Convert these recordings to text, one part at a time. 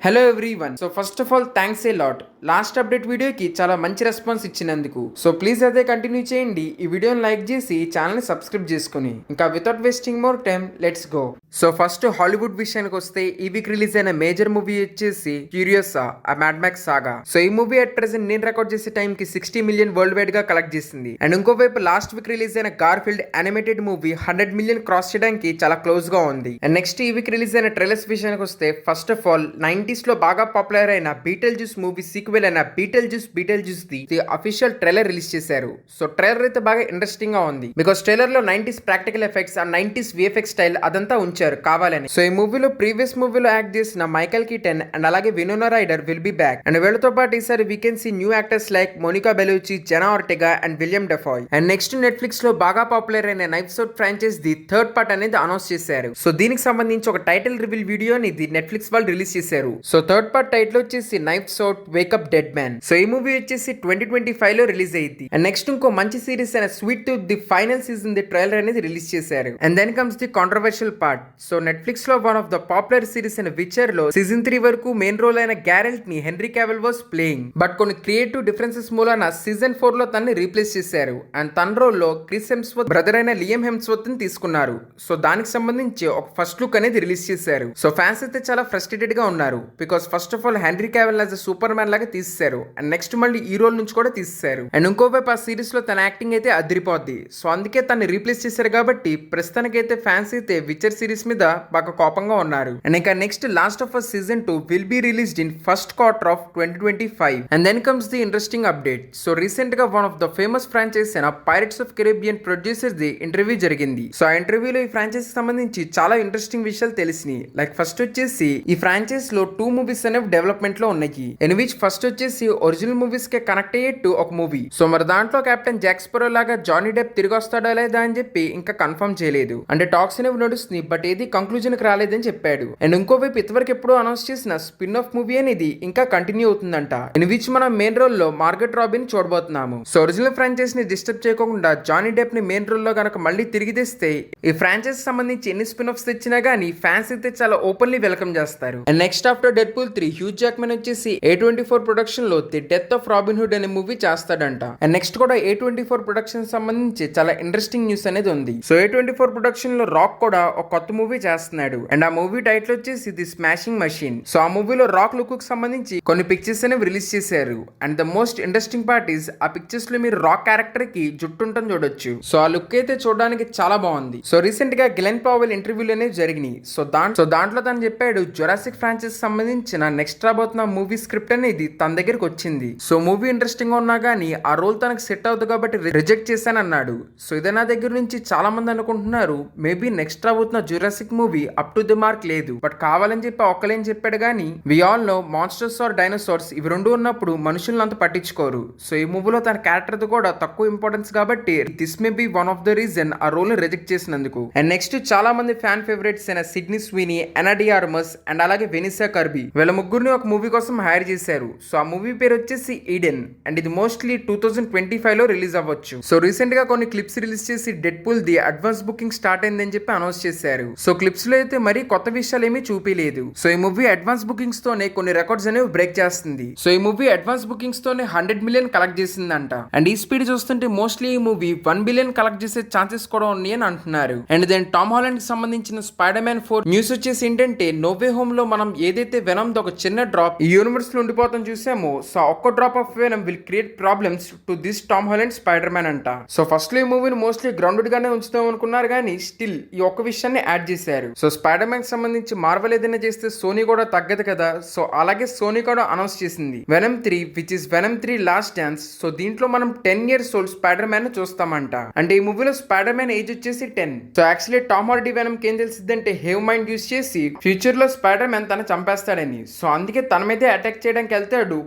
Hello everyone. So first of all thanks a lot. Last update వీడియోకి చాలా మంచి response ఇచ్చినందుకు. సో ప్లీజ్ అదే కంటిన్యూ చేయండి. ఈ వీడియోని లైక్ చేసి ఛానల్ని సబ్స్క్రైబ్ చేసుకుని ఇంకా without wasting more time let's go. So first Hollywood విషయానికి వస్తే ఈ వీక్ రిలీజ్ అయిన మేజర్ మూవీ వచ్చేసి క్యూరియసా ఆ మ్యాడ్ మ్యాక్స్ సాగా. సో ఈ మూవీ అట్ ప్రెసెంట్ నేను రికార్డ్ చేసే టైం కి 60 మిలియన్ వరల్డ్ వైడ్ గా కలెక్ట్ చేసింది. అండ్ ఇంకోవైపు లాస్ట్ వీక్ రిలీజ్ అయిన Garfield animated movie 100 million cross చేయడానికి చాలా క్లోజ్ గా ఉంది. అండ్ నెక్స్ట్ ఈ వీక్ రిలీజ్ అయిన ట్రైలర్స్ విషయానికి వస్తే ఫస్ట్ ఆఫ్ ఆల్ 90s లో బాగా పాపులర్ అయిన బీటల్ జ్యూస్ మూవీ సీక్వెల్ అయిన beetle juice the official trailer release చేశారు. సో ట్రైలర్ అయితే బాగా ఇంట్రెస్టింగ్ గా ఉంది. బికాస్ ట్రైలర్ లో 90s ప్రాక్టికల్ ఎఫెక్ట్స్ ఆ 90s విఎఫ్ఎక్స్ స్టైల్ అదంతా ఉంచారు కావాలని. సో ఈ మూవీలో ప్రీవియస్ మూవీలో యాక్ట్ చేసిన మైకల్ కీటన్ అండ్ అలాగే Winona Ryder will be back. And వీళ్ళతో పాటు ఈసారి we can see new actors like Monica Bellucci, Jenna Ortega and William Dafoe. And next Netflix లో బాగా పాపులర్ అయిన Knives Out franchise the third part అనేది announce చేశారు. సో దీనికి సంబంధించి ఒక టైటిల్ రివీల్ వీడియోని ది నెట్ఫ్లిక్స్ వాళ్ళు రిలీజ్ చేశారు. సో థర్డ్ పార్ట్ టైటిల్ వచ్చేసి Knives Out Wake Up Dead Man. So ఈ మూవీ వచ్చేసి 2025 లో రిలీజ్ అయ్యింది. అండ్ నెక్స్ట్ ఇంకో మంచి సిరీస్ అయిన Sweet Tooth the final season the trailer అనేది రిలీజ్ చేశారు. And then comes the controversial part. So Netflix లో one of the popular series అయిన విచర్ లో సీజన్ 3 వరకు మెయిన్ రోల్ అయిన గ్యారెల్ట్ ని henry Cavill was playing. But కొన్ని క్రియేటివ్ డిఫరెన్సెస్ మూలన సీజన్ 4 లో తనని రీప్లేస్ చేశారు. అండ్ తన రోల్ లో క్రిస్ హెమ్స్వర్త్ బ్రదర్ అయిన లియం హెమ్స్వర్త్ ని తీసుకున్నారు. సో దానికి సంబంధించి ఒక ఫస్ట్ లుక్ అనేది రిలీజ్ చేశారు. సో ఫ్యాన్స్ అయితే చాలా ఫ్రస్ట్రేటెడ్ గా ఉన్నారు. Because first of all henry Cavill as super man లాగా తీసేశారు. అండ్ నెక్స్ట్ మళ్ళీ ఈ రోల్ నుంచి కూడా తీసేశారు. అండ్ ఇంకోవైపు ఆ సిరీస్ లో తన యాక్టింగ్ అయితే అదిరిపోద్ది. సో అందుకే తను రీప్లేస్ చేశారు కాబట్టి ప్రస్తుతానికైతే ఫ్యాన్స్ అయితే విచర్ సిరీస్ మీద బాగా కోపంగా ఉన్నారు. అండ్ ఇంకా next Last of Us season 2 will be released in first quarter of 2025. And then comes the interesting update. So recent గా one of the famous franchise అయిన Pirates of Caribbean producers the interview జరిగింది. So ఆ ఇంటర్వ్యూలో ఈ franchise సంబంధించి చాలా interesting విషయాలు తెలిసినాయి. Like first వచ్చేసి ఈ ఫ్రాంచైజ్ లో 2 మూవీస్ అనేవి డెవలప్మెంట్ లో ఉన్నాయి. ఇన్ విచ్ ఫస్ట్ వచ్చేసి ఒరిజినల్ మూవీస్ కి కనెక్ట్ అయ్యేట్టు ఒక మూవీ. సో మరి దాంట్లో కెప్టెన్ జాక్ స్పారో లాగా జానీ డెప్ తిరిగి వస్తాడా లేదా అని చెప్పి ఇంకా కన్ఫర్మ్ చేయలేదు. అంటే టాక్స్ అనేవి నడుస్తుంది, బట్ ఏది కంక్లూజన్ కి రాలేదని చెప్పాడు. అండ్ ఇంకోవైపు ఇంతవరకు ఎప్పుడో అనౌన్స్ చేసిన స్పిన్ ఆఫ్ మూవీ అనేది ఇంకా కంటిన్యూ అవుతుందంట. ఇన్ విచ్ మనం మెయిన్ రోల్ లో మార్గెట్ రాబిన్ చూడబోతున్నాము. సో ఒరిజినల్ ఫ్రాంచైజ్ ని డిస్టర్బ్ చేయకుండా జానీ డెప్ ని మెయిన్ రోల్ లో కనుక మళ్ళీ తిరిగి తెస్తే ఈ ఫ్రాంచైజ్ సంబంధించి ఎన్ని స్పిన్ ఆఫ్స్ తెచ్చినా గానీ ఫ్యాన్స్ అయితే చాలా ఓపెన్లీ వెల్కమ్ చేస్తారు. And next after Deadpool 3 Hugh Jackman వచ్చేసి A24 ప్రొడక్షన్ లో the death of Robin Hood అనే మూవీ చేస్తాడంట. అండ్ నెక్స్ట్ కూడా A24 ప్రొడక్షన్ సంబంధించి చాలా ఇంట్రెస్టింగ్ న్యూస్ అనేది ఉంది. సో A24 ప్రొడక్షన్ లో రాక్ కూడా ఒక కొత్త మూవీ చేస్తున్నాడు. అండ్ ఆ మూవీ టైటిల్ వచ్చేసి ది స్మాషింగ్ మెషిన్. సో ఆ మూవీలో రాక్ లుక్ కు సంబంధించి కొన్ని పిక్చర్స్ అనేవి రిలీజ్ చేశారు. And the most interesting part is ఆ పిక్చర్స్ లో మీరు రాక్ క్యారెక్టర్ కి జుట్టు ఉంటుంది చూడొచ్చు. సో ఆ లుక్ అయితే చూడడానికి చాలా బాగుంది. సో రీసెంట్ గా గ్లెన్ పావెల్ ఇంటర్వ్యూలు అనేవి జరిగినాయి. సో దాంట్లో తను చెప్పాడు జొరాసిక్ ఫ్రాంచైజ్ సంబంధించిన నెక్స్ట్ రాబోతున్న మూవీ స్క్రిప్ట్ అనేది తన దగ్గరికి వచ్చింది. సో మూవీ ఇంట్రెస్టింగ్ గా ఉన్నా గానీ ఆ రోల్ తనకు సెట్ అవుతుంది కాబట్టి రిజెక్ట్ చేశాను అన్నాడు. సో ఇదే నా దగ్గర నుంచి చాలా మంది అనుకుంటున్నారు మేబీ నెక్స్ట్ రాబోతున్న Jurassic movie up to the mark లేదు, బట్ కావాలని చెప్పి ఒక్కలేని చెప్పాడు గానీ we all know monsters or dinosaurs ఇవి రెండు ఉన్నప్పుడు మనుషులను అంత పట్టించుకోరు. సో ఈ మూవీలో తన క్యారెక్టర్ కూడా తక్కువ ఇంపార్టెన్స్ కాబట్టి this may be one of the reason ఆ రోల్ ని రిజెక్ట్ చేసినందుకు. అండ్ నెక్స్ట్ చాలా మంది ఫ్యాన్ ఫేవరెట్స్ అయిన సిడ్నీ స్వీనీ, అనా డి ఆర్మస్ అండ్ అలాగే వెనిసా కర్బీ వీళ్ళ ముగ్గురిని ఒక మూవీ కోసం హైర్ చేశారు. సో ఆ మూవీ పేరు వచ్చేసి ఈడెన్. అండ్ ఇది మోస్ట్లీ 2025 లో రిలీజ్ అవ్వచ్చు. సో రీసెంట్ గా కొన్ని క్లిప్స్ రిలీజ్ చేసి Deadpool the advance booking start అయిందని చెప్పి అనౌన్స్ చేశారు. సో క్లిప్స్ లో అయితే మరీ కొత్త విషయాలు ఏమీ చూపించలేదు. సో ఈ మూవీ అడ్వాన్స్ బుకింగ్స్ తోనే కొన్ని రికార్డ్స్ అనేవి బ్రేక్ చేస్తుంది. సో ఈ మూవీ అడ్వాన్స్ బుకింగ్స్ తోనే 100 మిలియన్ కలెక్ట్ చేసిందంట. అండ్ ఈ స్పీడ్ చూస్తుంటే మోస్ట్లీ ఈ మూవీ 1 బిలియన్ కలెక్ట్ చేసే ఛాన్సెస్ కూడా ఉన్నాయి అని అంటున్నారు. అండ్ దెన్ టామ్ హాలండ్ కి సంబంధించిన స్పైడర్ మ్యాన్ 4 న్యూస్ వచ్చేసి ఏంటంటే నోవే హోమ్ లో మనం ఏదైతే వెనమ్ ఒక చిన్న డ్రాప్ ఈ యూనివర్స్ లో ఉండిపోతాం చూసామో, సో ఒక్క drop of venom will create problems to this Tom Holland Spider Man అంట. సో ఫస్ట్ లో ఈ మూవీని మోస్ట్లీ గ్రౌండెడ్ గానే ఉంచుతాం అనుకున్నారు కానీ స్టిల్ ఈ ఒక్క విషయాన్ని యాడ్ చేశారు. సో స్పైడర్ మ్యాన్ సంబంధించి మార్వెల్ ఏదైనా చేస్తే సోనీ కూడా తగ్గదు కదా. సో అలాగే సోనీ కూడా అనౌన్స్ చేసింది Venom 3 which is Venom 3 last dance. So దీంట్లో మనం 10 years ఓల్డ్ స్పైడర్ మ్యాన్ చూస్తామంట. అంటే ఈ మూవీలో స్పైడర్ మ్యాన్ ఏజ్ వచ్చేసి 10. So actually Tom Hardy Venom కి ఏం తెలిసిందంటే హేవ్ మైండ్ యూస్ చేసి ఫ్యూచర్ లో స్పైడర్ మ్యాన్ తన చంపేస్తాడని. సో అందుకే తన మీదే అటాక్ చేయడానికి వెళ్తాడు. అవుతాడు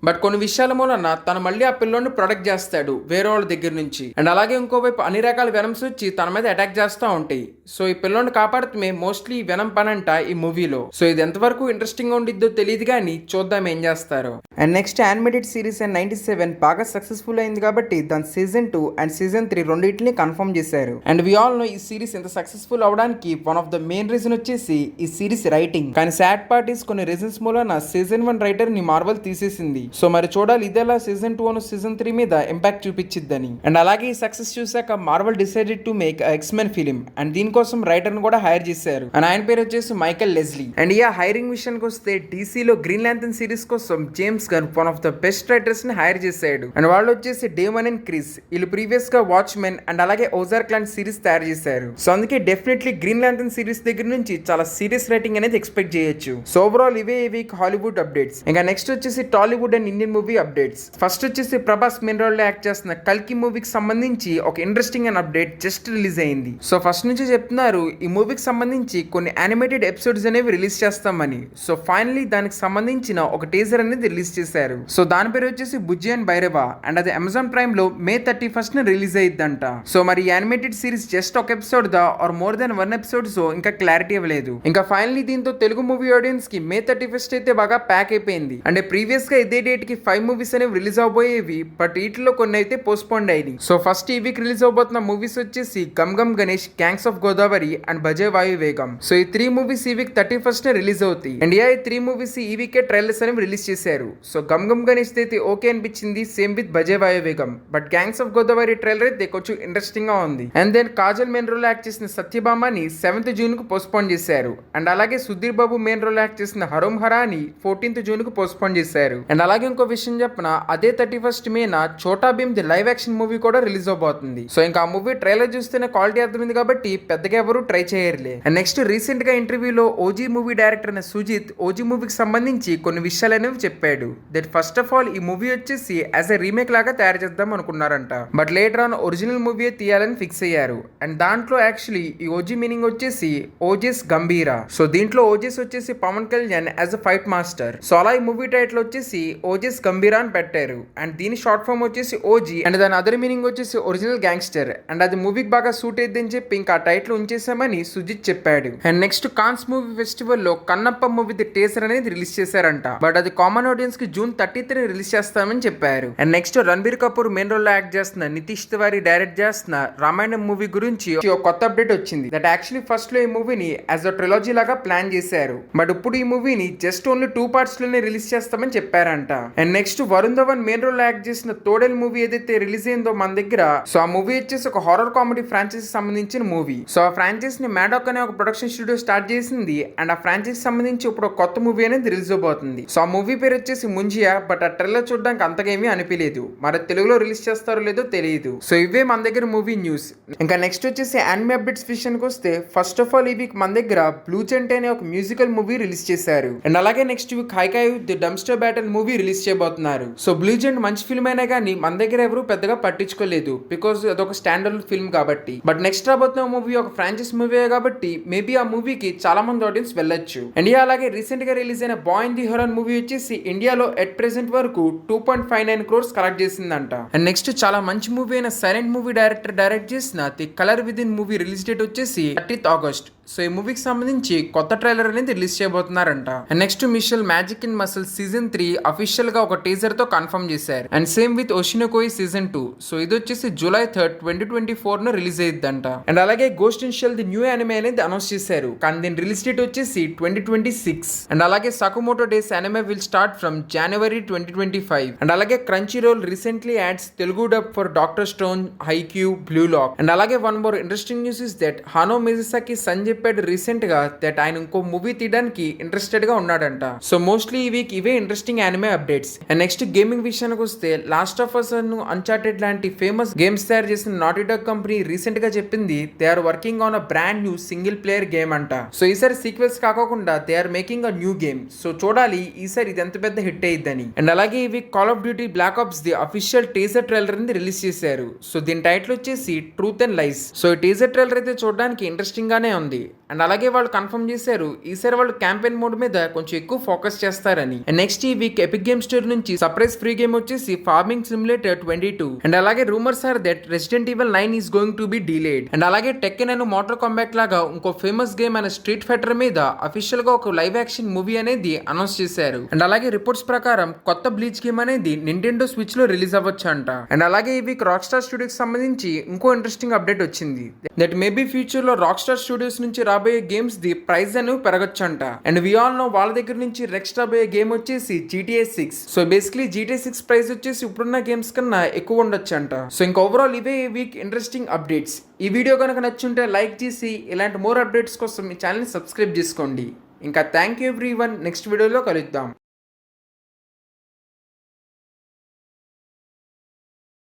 బట్ కొన్ని విషయాల మూలన తను మళ్ళీ ఆ పిల్లోని ప్రొటెక్ట్ చేస్తాడు వేరే వాళ్ళ దగ్గర నుంచి. అండ్ అలాగే ఇంకోవైపు అన్ని రకాల వెనమ్స్ వచ్చి తన మీద అటాక్ చేస్తూ ఉంటాయి. సో ఈ పిల్లోని కాపాడుతమే మోస్ట్లీ వెనం పని అంట ఈ మూవీలో. సో ఇది ఎంతవరకు ఇంట్రెస్టింగ్ గా ఉండిద్దో తెలియదు కానీ చూద్దాం ఏం చేస్తారో. And next animated series and 97 బాగా సక్సెస్ఫుల్ అయింది కాబట్టి దాని సీజన్ 2 అండ్ సీజన్ 3 రెండింటిని కన్ఫర్మ్ చేశారు. అండ్ వి ఆల్ నో ఈ సిరీస్ ఇంత సక్సెస్ఫుల్ అవడానికి one of the main reason వచ్చేసి ఈ సిరీస్ రైటింగ్. కానీ సాడ్ పార్టీస్ కొన్ని రీజన్స్ మూలన సీజన్ 1 రైటర్ ని మార్వెల్ తీసేసింది. సో మరి చూడాలి ఇదేలా సీజన్ 2 సీజన్ 3 మీద ఇంపాక్ట్ చూపించిద్దని. అండ్ అలాగే ఈ సక్సెస్ చూసాక Marvel decided to make X-Men film and దీనికోసం రైటర్ ని కూడా హైర్ చేశారు. అండ్ ఆయన పేరు వచ్చేసి మైకల్ లెస్లీ. అండ్ ఈ హైరింగ్ విషయానికి వస్తే డీసీలో గ్రీన్ ల్యాంథర్న్ సిరీస్ కోసం James gun one of the best writers ని హైర్ చేశాడు. అండ్ వాళ్ళు వచ్చేసి డేమన్ అండ్ క్రిస్. వీళ్ళు ప్రీవియస్ గా వాచ్మెన్ అండ్ అలాగే ఓజార్క్ లాంటి సిరీస్ తయారు చేశారు. సో అందుకే డెఫినెట్లీ గ్రీన్ ల్యాంథర్న్ సిరీస్ దగ్గర నుంచి చాలా సీరియస్ రైటింగ్ అనేది ఎక్స్పెక్ట్ చేయొచ్చు. సో ఓవరాల్ ఇవే ఈ వీక్ హాలీవుడ్ అప్డేట్స్. ఇంకా నెక్స్ట్ వచ్చేసి Tollywood and Indian movie updates. First వచ్చేసి ప్రభాస్ మెయిన్ రోల్ లో యాక్ట్ చేస్తున్న కల్కి మూవీకి సంబంధించి ఒక interesting and update just release అయింది. సో ఫస్ట్ నుంచి చెప్తున్నారు ఈ మూవీకి సంబంధించి కొన్ని యానిమేటెడ్ ఎపిసోడ్స్ అనేవి రిలీజ్ చేస్తామని. సో ఫైనలీ దానికి సంబంధించిన ఒక టీజర్ అనేది రిలీజ్ చేశారు. సో దాని పేరు వచ్చేసి బుజ్జి అండ్ భైరవ అండ్ అది అమెజాన్ ప్రైమ్ లో May 31st రిలీజ్ అయ్యిద్దంట. సో మరి యానిమేటెడ్ సిరీస్ జస్ట్ ఒక ఎపిసోడ్ దా or more than 1 episode so ఇంకా క్లారిటీ ఇవ్వలేదు. ఇంకా ఫైనలీ దీంతో తెలుగు మూవీ ఆడియన్స్ కి May 31st అయితే బాగా ప్యాక్ అయిపోయింది. అంటే ప్రీవియస్ గా ఇదే డేట్ కి 5 మూవీస్ అనేవి రిలీజ్ అవబోయేవి బట్ వీటిలో కొన్ని అయితే పోస్ట్పోండ్ అయ్యి. సో ఫస్ట్ ఈ వీక్ రిలీజ్ అవబోతున్న మూవీస్ వచ్చేసి Gam Gam Ganesh, gangs of Godavari and Bhaje Vaayu వేగం. సో ఈ 3 మూవీస్ ఈ వీక్ 31st రిలీజ్ అవుతాయి. అండ్ ఈ 3 మూవీస్ ఈ వీకే ట్రైలర్స్ అనేవి రిలీజ్ చేశారు. సో గమ్ గమ్ గణేష్ అయితే ఓకే అనిపించింది, same with Bhaje Vaayu Vegam. But gangs of Godavari trailer అయితే కొంచెం ఇంట్రెస్టింగ్ గా ఉంది. And then Kajal main role act చేసిన సత్యభామని 7th June కు పోస్ట్పోన్ చేశారు. అండ్ అలాగే Sudheer Babu main role act చేసిన హరోం హరాని 14th June కు పోస్ట్పోన్ చేశారు. అండ్ అలాగే ఇంకో విషయం చెప్పిన అదే 31st May Chhota Bheem the live action movie కూడా రిలీజ్ అవబోతుంది. సో ఇంకా ఆ మూవీ ట్రైలర్ చూస్తేనే క్వాలిటీ అర్థమైంది కాబట్టి పెద్దగా ఎవరు ట్రై చేయరులే. అండ్ నెక్స్ట్ రీసెంట్ గా ఇంటర్వ్యూలో ఓజీ మూవీ డైరెక్టర్ అయిన సుజిత్ ఓజీ మూవీకి సంబంధించి కొన్ని విషయాలు అనేవి చెప్పాడు. దట్ ఫస్ట్ ఆఫ్ ఆల్ ఈ మూవీ వచ్చేసి యాజ్ ఎ రీమేక్ లాగా తయారు చేద్దాం అనుకున్నారంట. But later on original movie తీయాలని ఫిక్స్ అయ్యారు. అండ్ దాంట్లో యాక్చువల్లీ ఈ ఓజీ మీనింగ్ వచ్చేసి ఓజెస్ గంభీరా. సో దీంట్లో ఓజెస్ వచ్చేసి Pawan Kalyan as a fight master. So అలా ఈ మూవీ టైటిల్ వచ్చేసి ఓజెస్ గంభీరా అని పెట్టారు. అండ్ దీని షార్ట్ ఫామ్ వచ్చేసి ఓజీ అండ్ దాని అదర్ మీనింగ్ వచ్చేసి ఒరిజినల్ గ్యాంగ్స్టర్. అండ్ అది మూవీకి బాగా సూట్ అయ్యిందని చెప్పి ఇంకా టైటిల్ ఉంచేసామని సుజిత్ చెప్పాడు. And next Cannes movie festival లో కన్నప్ప మూవీ టీజర్ అనేది రిలీజ్ చేశారంట. బట్ అది కామన్ ఆడియన్స్ కి June 30th రిలీజ్ చేస్తామని చెప్పారు. And next Ranbir Kapoor main role లో యాక్ట్ చేస్తున్న నితీష్ తివారీ డైరెక్ట్ చేస్తున్న రామాయణం మూవీ గురించి ఒక కొత్త అప్డేట్ వచ్చింది. దట్ యాక్చువల్లీ ఫస్ట్ లో ఈ మూవీని యాజ్ అ ట్రిలాజీ లాగా ప్లాన్ చేశారు. బట్ ఇప్పుడు ఈ మూవీని జస్ట్ ఓన్లీ 2 parts లోనే రిలీజ్ చేస్తామని చెప్పారంట. And next Varun Dhawan main role లో యాక్ట్ చేసిన తోడేల్ మూవీ ఏదైతే రిలీజ్ అయిందో మన దగ్గర, సో ఆ మూవీ వచ్చేసి ఒక హారర్ కామెడీ ఫ్రాంచైజీ సంబంధించిన మూవీ. సో ఆ ఫ్రాంచైజ్ ని మ్యాడాక్ అనే ఒక ప్రొడక్షన్ స్టూడియో స్టార్ట్ చేసింది. అండ్ ఆ ఫ్రాంచైజీ సంబంధించి ఇప్పుడు ఒక కొత్త మూవీ అనేది రిలీజ్ అవబోతుంది. సో ఆ మూవీ పేరు వచ్చేసి ముంజియా. బట్ ఆ ట్రైలర్ చూడడానికి అంతగేమీ అనిపించలేదు. మరి తెలుగులో రిలీజ్ చేస్తారో లేదో తెలియదు. సో ఇవే మన దగ్గర మూవీ న్యూస్. ఇంకా నెక్స్ట్ వచ్చేసి యానిమే అప్డేట్స్ విషయానికి వస్తే ఫస్ట్ ఆఫ్ ఆల్ ఈ వీక్ మన దగ్గర బ్లూ జెంట్ అనే ఒక మ్యూజికల్ మూవీ రిలీజ్ చేశారు. అండ్ అలాగే next week Haikyu the Dumpster battle movie release చేయబోతున్నారు. సో బ్లూ జెంట్ మంచి ఫిల్మ్ అయినా కానీ మన దగ్గర ఎవరు పెద్దగా పట్టించుకోలేదు బికాస్ అదొక స్టాండర్డ్ ఫిల్మ్ కాబట్టి. బట్ నెక్స్ట్ రాబోతున్న మూవీ ఒక ఫ్రాంచైజ్ మూవీ కాబట్టి మేబీ ఆ మూవీకి చాలా మంది ఆడియన్స్ వెళ్ళొచ్చు. అండ్ అలాగే రీసెంట్ గా రిలీజ్ అయిన boy in the horror movie వచ్చేసి ఇండియాలో ఎట్ ప్రెసెంట్ వరకు 2.59 crores కలెక్ట్ చేసిందంట. అండ్ నెక్స్ట్ చాలా మంచి మూవీ అయిన సైలెంట్ మూవీ డైరెక్ట్ చేసిన the colour with in movie release date వచ్చేసి 30th August. సో ఈ మూవీకి సంబంధించి కొత్త ట్రైలర్ అనేది రిలీజ్ చేయబోతున్నారంట. And next Mashle magic in muscle season 3 official గా ఒక టీజర్ తో కన్ఫర్మ్ చేశారు. And same with Oshi no Ko season 2. So ఇది వచ్చేసి July 3rd, 2024 రిలీజ్ అయ్యిద్దంట. అండ్ అలాగే Ghost in Shell the new anime అనేది అనౌన్స్ చేశారు. కానీ దీని రిలీజ్ డేట్ వచ్చేసి 2026. అండ్ అలాగే Sakamoto days anime will start from January 2025. And అలాగే Crunchyroll recently adds Telugu dub for doctor stone, Haikyu, blue lock. And అలాగే one more interesting news is that Hayao Miyazaki san చెప్పాడు recent గా that ఆయన ఇంకో movie తీయడానికి interested గా ఉన్నాడంట. So mostly ఈ వీక్ ఇవే interesting anime updates. And next gaming విషయానికి వస్తే లాస్ట్ ఆఫ్ అస్ ను అన్చార్టెడ్ లాంటి ఫేమస్ గేమ్స్ తయారు చేసిన నాటీ డాగ్ కంపెనీ రీసెంట్ గా చెప్పింది they are working on a brand new single player game అంట. సో ఈసారి సీక్వెల్స్ కాకుండా they are making a new game. So చూడాలి ఈసారి ఇది ఎంత పెద్ద హిట్ అయ్యిద్దని. అండ్ అలాగే ఈ week call of duty black ops the official teaser trailer ని రిలీజ్ చేశారు. సో దీని టైటిల్ వచ్చేసి ట్రూత్ అండ్ లైస్. సో ఈ టీజర్ ట్రైలర్ అయితే చూడడానికి ఇంట్రెస్టింగ్ గానే ఉంది. అండ్ అలాగే వాళ్ళు కన్ఫర్మ్ చేశారు ఈసారి వాళ్ళు క్యాంపెయిన్ మోడ్ మీద కొంచెం ఎక్కువ ఫోకస్ చేస్తారని. అండ్ నెక్స్ట్ ఈ వీక్ ఎపిక్ గేమ్ స్టోర్ నుంచి సర్ప్రైజ్ ఫ్రీ గేమ్ వచ్చేసి ఫార్మింగ్ సిమ్యులేటర్ 22. అండ్ అలాగే rumours are that resident evil 9 is going to be delayed. And అలాగే టెక్కన్ అండ్ మోటార్ కాంబాట్ లాగా ఇంకో ఫేమస్ గేమ్ అయిన స్ట్రీట్ ఫైటర్ మీద official గా ఒక లైవ్ యాక్షన్ మూవీ అనేది అనౌన్స్ చేశారు. అండ్ అలాగే రిపోర్ట్స్ ప్రకారం కొత్త బ్లీచ్ గేమ్ అనేది నింటెండో స్విచ్ లో రిలీజ్ అవ్వచ్చు అంట. అండ్ అలాగే ఈ వీక్ రాక్ స్టార్ స్టూడియోకి సంబంధించి ఇంకో ఇంట్రెస్టింగ్ అప్డేట్ వచ్చింది. దట్ మేబీ ఫ్యూచర్ లో రాక్ స్టార్ స్టూడియోస్ నుంచి రాబోయే గేమ్స్ ది ప్రైస్ అనేవి పెరగచ్చు అంట. అండ్ వి ఆల్ నో వాళ్ళ దగ్గర నుంచి నెక్స్ట్ రాబోయే గేమ్ వచ్చేసి GTA 6. So basically GTA 6 price వచ్చేసి ఇప్పుడున్న గేమ్స్ కన్నా ఎక్కువ ఉండొచ్చు అంట. సో ఇంకా ఓవరాల్ ఇవే ఈ వీక్ ఇంట్రెస్టింగ్ అప్డేట్స్. ఈ వీడియో కనుక నచ్చుంటే లైక్ చేసి ఇలాంటి మోర్ అప్డేట్స్ కోసం ఈ ఛానల్ని సబ్స్క్రైబ్ చేసుకోండి. ఇంకా థ్యాంక్ యూ ఎవ్రీవన్. నెక్స్ట్ వీడియోలో కలుద్దాం.